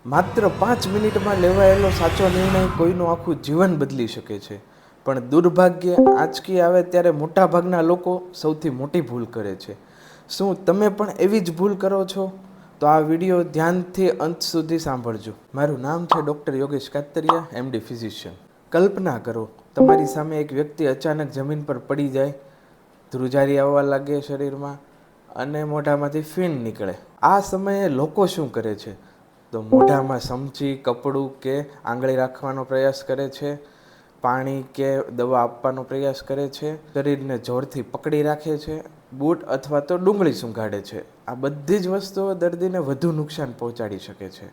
માત્ર 5 મિનિટમાં લેવાયેલો સાચો નિર્ણય કોઈનું આખું જીવન બદલી શકે છે. પણ દુર્ભાગ્ય આંચકી આવે ત્યારે મોટાભાગના લોકો સૌથી મોટી ભૂલ કરે છે. શું તમે પણ એવી જ ભૂલ કરો છો? તો આ વિડીયો ધ્યાનથી અંત સુધી સાંભળજો. મારું નામ છે doctor Yogesh Katariya, MD physician. કલ્પના કરો, તમારી સામે એક વ્યક્તિ અચાનક જમીન પર પડી જાય, ધ્રુજારી આવવા લાગે શરીરમાં અને મોઢામાંથી ફીણ નીકળે. આ સમયે લોકો શું કરે છે? તો મોઢામાં સમચી, કપડું કે આંગળી રાખવાનો પ્રયાસ કરે છે, પાણી કે દવા આપવાનો પ્રયાસ કરે છે, શરીરને જોરથી પકડી રાખે છે, બૂટ અથવા તો ડુંગળી સૂંઘાડે છે. આ બધી જ વસ્તુઓ દર્દીને વધુ નુકસાન પહોંચાડી શકે છે.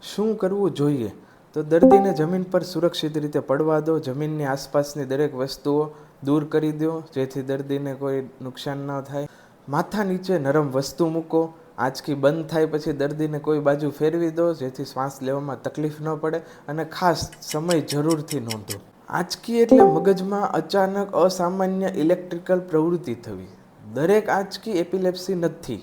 શું કરવું જોઈએ? તો દર્દીને જમીન પર સુરક્ષિત રીતે પડવા દો. જમીનની આસપાસની દરેક વસ્તુઓ દૂર કરી દો જેથી દર્દીને કોઈ નુકસાન ન થાય. માથા નીચે નરમ વસ્તુ મૂકો. આંચકી બંધ થાય પછી દર્દીને કોઈ બાજુ ફેરવી દો જેથી શ્વાસ લેવામાં તકલીફ ન પડે. અને ખાસ સમય જરૂરથી નોંધો. આંચકી એટલે મગજમાં અચાનક અસામાન્ય ઇલેક્ટ્રિકલ પ્રવૃત્તિ થવી. દરેક આંચકી એપિલેપ્સી નથી.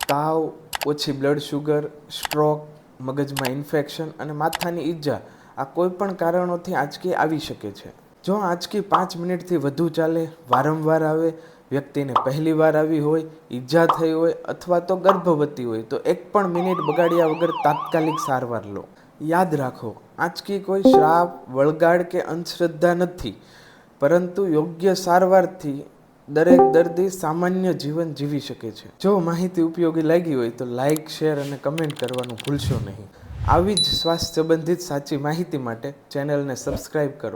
તાવ, ઓછી બ્લડ શુગર, સ્ટ્રોક, મગજમાં ઇન્ફેક્શન અને માથાની ઈજા, આ કોઈ પણ કારણોથી આંચકી આવી શકે છે. જો આંચકી 5 મિનિટથી વધુ ચાલે, વારંવાર આવે, વ્યક્તિને પહેલી વાર આવી હોય, ઈજા થઈ હોય અથવા તો ગર્ભવતી હોય તો 1 પણ મિનિટ બગાડ્યા વગર તાત્કાલિક સારવાર લો. યાદ રાખો, આંચકી કોઈ શ્રાપ, વળગાડ કે અંધશ્રદ્ધા નથી, પરંતુ યોગ્ય સારવારથી દરેક દર્દી સામાન્ય જીવન જીવી શકે છે. જો માહિતી ઉપયોગી લાગી હોય તો લાઇક, શેર અને કમેન્ટ કરવાનું ભૂલશો નહીં. આવી જ સ્વાસ્થ્ય સંબંધિત સાચી માહિતી માટે ચેનલને સબસ્ક્રાઈબ કરો.